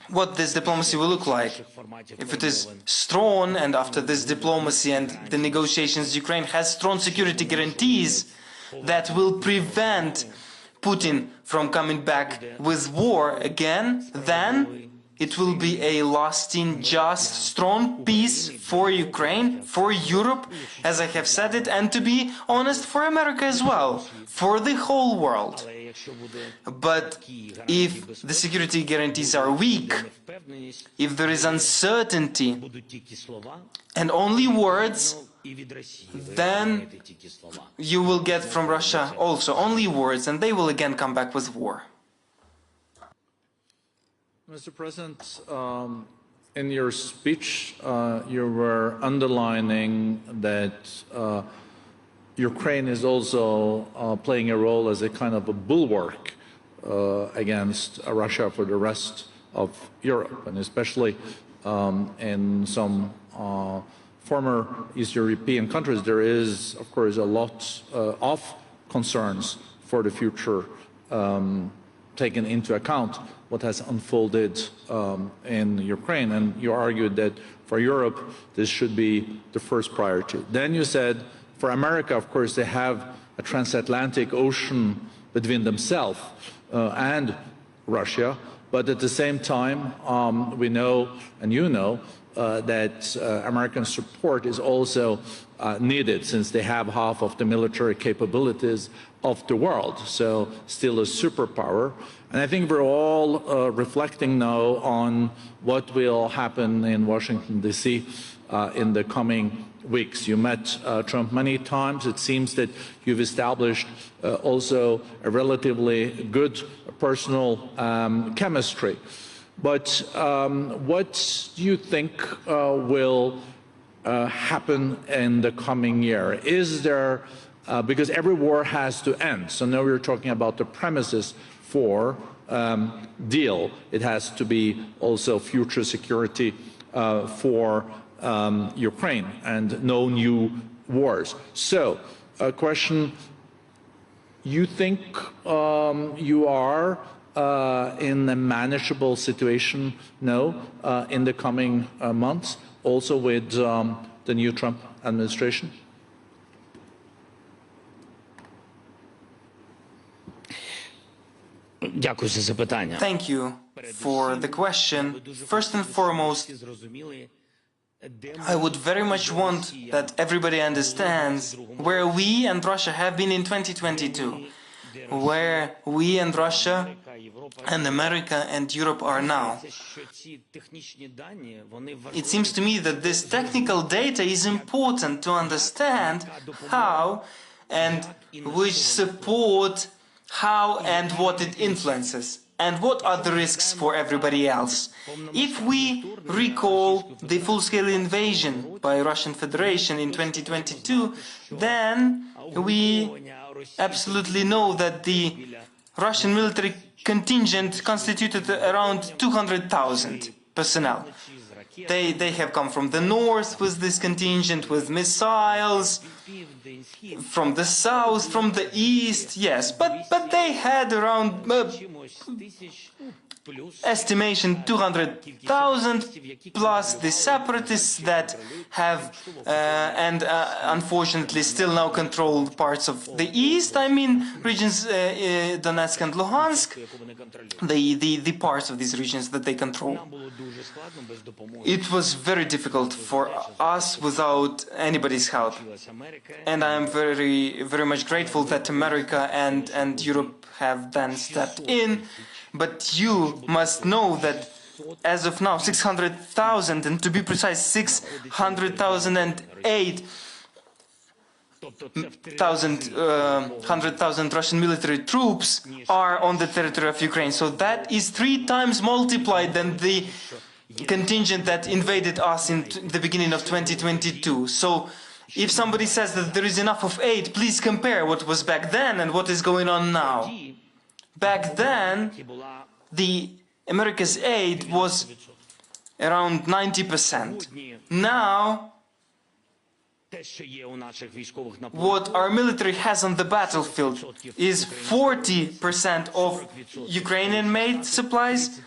what this diplomacy will look like. If it is strong, and after this diplomacy and the negotiations, Ukraine has strong security guarantees that will prevent Putin from coming back with war again, then it will be a lasting, just, strong peace for Ukraine, for Europe, as I have said it, and to be honest, for America as well, for the whole world. But if the security guarantees are weak, if there is uncertainty and only words, then you will get from Russia also only words, and they will again come back with war. Mr. President, in your speech, you were underlining that Ukraine is also playing a role as a kind of a bulwark against Russia for the rest of Europe, and especially in some former East European countries, there is, of course, a lot of concerns for the future, taken into account what has unfolded in Ukraine. And you argued that for Europe, this should be the first priority. Then you said, for America, of course, they have a transatlantic ocean between themselves and Russia. But at the same time, we know, and you know, that American support is also needed, since they have half of the military capabilities of the world, so still a superpower. And I think we're all reflecting now on what will happen in Washington, D.C. In the coming weeks. You met Trump many times. It seems that you've established also a relatively good personal chemistry. But what do you think will happen in the coming year? Is there, because every war has to end, so now we're talking about the premises for deal. It has to be also future security for Ukraine and no new wars. So, a question, you think you are in a manageable situation now in the coming months, also with the new Trump administration? Thank you for the question. First and foremost, I would very much want that everybody understands where we and Russia have been in 2022, where we and Russia and America and Europe are now. It seems to me that this technical data is important to understand how and which support, how and what it influences, and what are the risks for everybody else. If we recall the full-scale invasion by Russian Federation in 2022, then we absolutely know that the Russian military contingent constituted around 200,000 personnel. They have come from the north with this contingent, with missiles, from the south, from the east, yes, but they had around estimation 200,000 plus the separatists that have and unfortunately still now control parts of the east. I mean regions Donetsk and Luhansk, the parts of these regions that they control. It was very difficult for us without anybody's help, and I am very much grateful that America and Europe have then stepped in. But you must know that as of now, 600,000, and to be precise, 100,000 Russian military troops are on the territory of Ukraine. So that is 3 times multiplied than the contingent that invaded us in the beginning of 2022. So if somebody says that there is enough of aid, please compare what was back then and what is going on now. Back then, the America's aid was around 90%. Now, what our military has on the battlefield is 40% of Ukrainian-made supplies,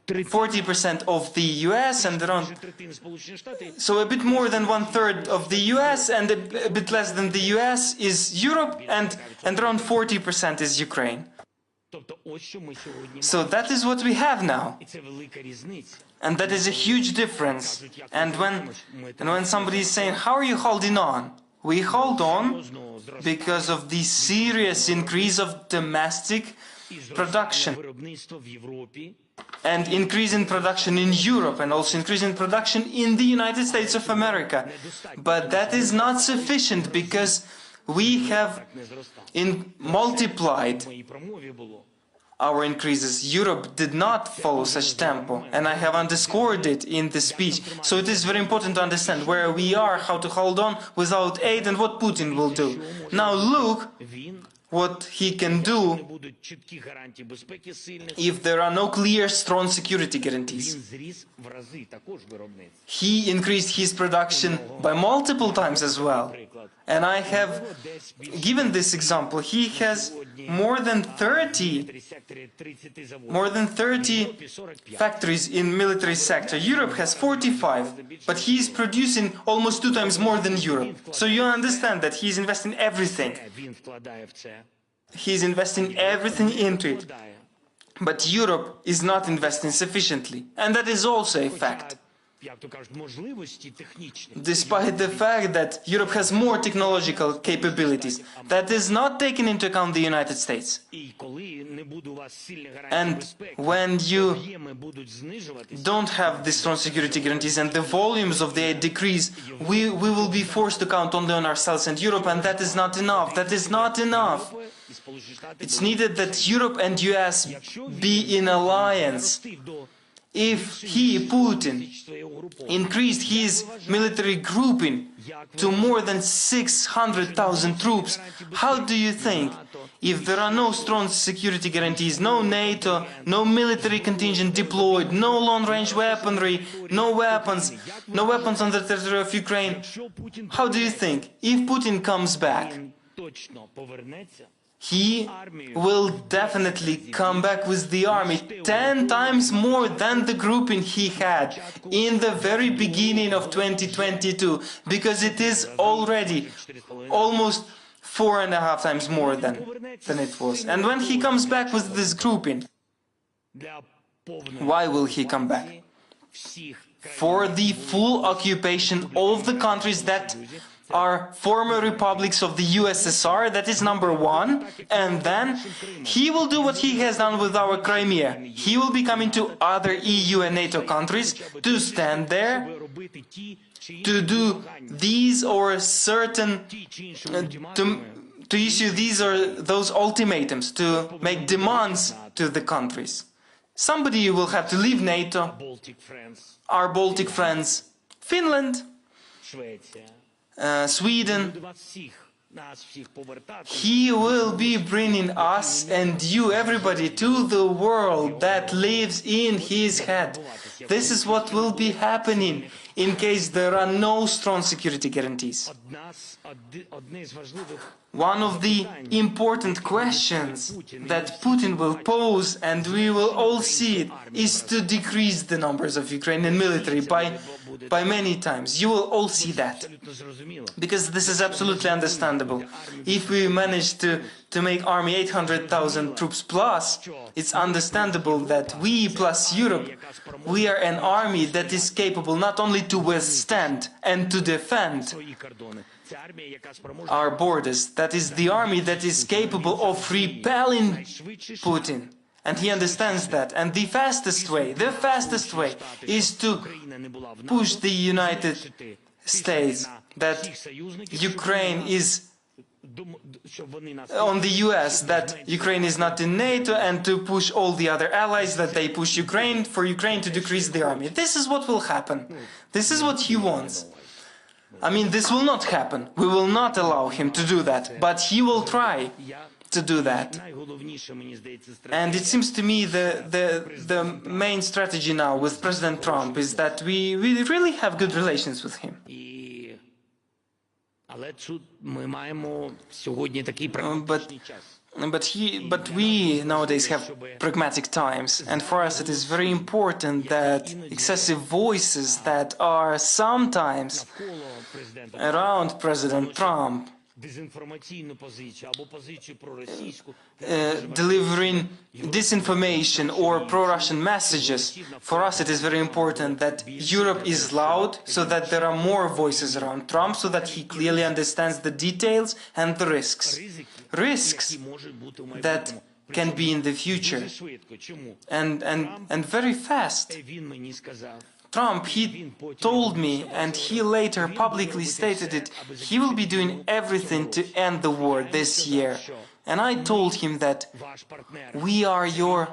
40% of the US, and around, so a bit more than 1/3 of the US, and a bit less than the US is Europe, and around 40% is Ukraine. So that is what we have now, and that is a huge difference. And when somebody is saying, how are you holding on? We hold on because of the serious increase of domestic production, and increase in production in Europe, and also increase in production in the United States of America. But that is not sufficient, because we have multiplied our increases. Europe did not follow such tempo, and I have underscored it in the speech. So it is very important to understand where we are, how to hold on without aid, and what Putin will do. Now look what he can do if there are no clear, strong security guarantees. He increased his production by multiple times as well. And I have given this example. He has more than 30 factories in military sector. Europe has 45, but he is producing almost 2 times more than Europe. So you understand that he is investing everything. He is investing everything into it. But Europe is not investing sufficiently. And that is also a fact. Despite the fact that Europe has more technological capabilities, that is not taken into account the United States. And when you don't have the strong security guarantees and the volumes of the aid decrease, we will be forced to count only on ourselves and Europe, and that is not enough. That is not enough. It's needed that Europe and US be in alliance. If he, Putin, increased his military grouping to more than 600,000 troops, how do you think, if there are no strong security guarantees, no NATO, no military contingent deployed, no long-range weaponry, no weapons on the territory of Ukraine, how do you think, if Putin comes back, he will definitely come back with the army 10 times more than the grouping he had in the very beginning of 2022, because it is already almost 4.5 times more than it was. And when he comes back with this grouping, why will he come back? For the full occupation of the countries that are former republics of the USSR, that is number one, and then he will do what he has done with our Crimea. He will be coming to other EU and NATO countries to stand there, to do these or certain, to issue these or those ultimatums, to make demands to the countries. Somebody will have to leave NATO, our Baltic friends, Finland, Sweden. He will be bringing us and you, everybody, to the world that lives in his head. This is what will be happening in case there are no strong security guarantees. One of the important questions that Putin will pose, and we will all see it, is to decrease the numbers of Ukrainian military by many times. You will all see that, because this is absolutely understandable. If we manage to make army 800,000 troops plus, it's understandable that we plus Europe, we are an army that is capable not only to withstand and to defend our borders. That is the army that is capable of repelling Putin. And he understands that. And the fastest way is to push the United States that Ukraine is on the US, that Ukraine is not in NATO, and to push all the other allies that they push Ukraine, for Ukraine to decrease the army. This is what will happen. This is what he wants. I mean, this will not happen. We will not allow him to do that, but he will try to do that. And it seems to me the main strategy now with President Trump is that we really have good relations with him. But we nowadays have pragmatic times, and for us it is very important that excessive voices that are sometimes around President Trump delivering disinformation or pro-Russian messages, for us it is very important that Europe is loud, so that there are more voices around Trump, so that he clearly understands the details and the risks that can be in the future, and very fast. Trump, he told me, and he later publicly stated it, he will be doing everything to end the war this year. And I told him that we are your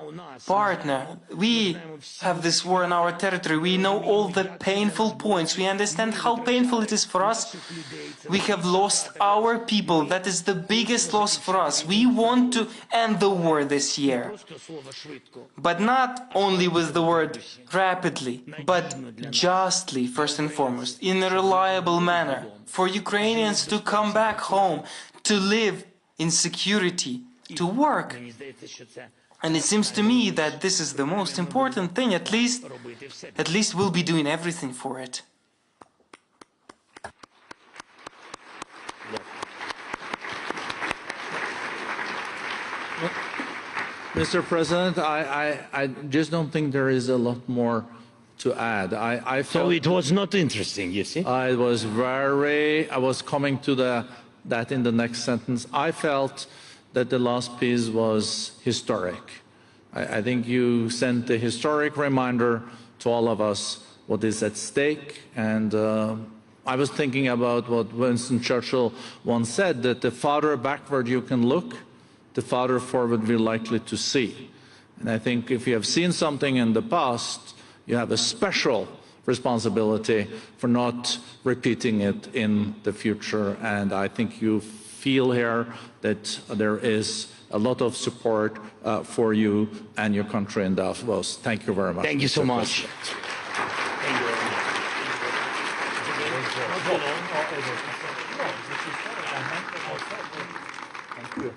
partner. We have this war in our territory. We know all the painful points. We understand how painful it is for us. We have lost our people. That is the biggest loss for us. We want to end the war this year. But not only with the word rapidly, but justly, first and foremost, in a reliable manner, for Ukrainians to come back home, to live in security, to work. And it seems to me that this is the most important thing. At least we'll be doing everything for it. Mr. President, I just don't think there is a lot more to add. I felt so it was not interesting, you see? I was coming to that in the next sentence. I felt that the last piece was historic. I think you sent a historic reminder to all of us what is at stake. And I was thinking about what Winston Churchill once said, that the farther backward you can look, the farther forward we're likely to see. And I think if you have seen something in the past, you have a special responsibility for not repeating it in the future. And I think you feel here that there is a lot of support for you and your country in Davos. Thank you very much. Thank you so much. Thank you.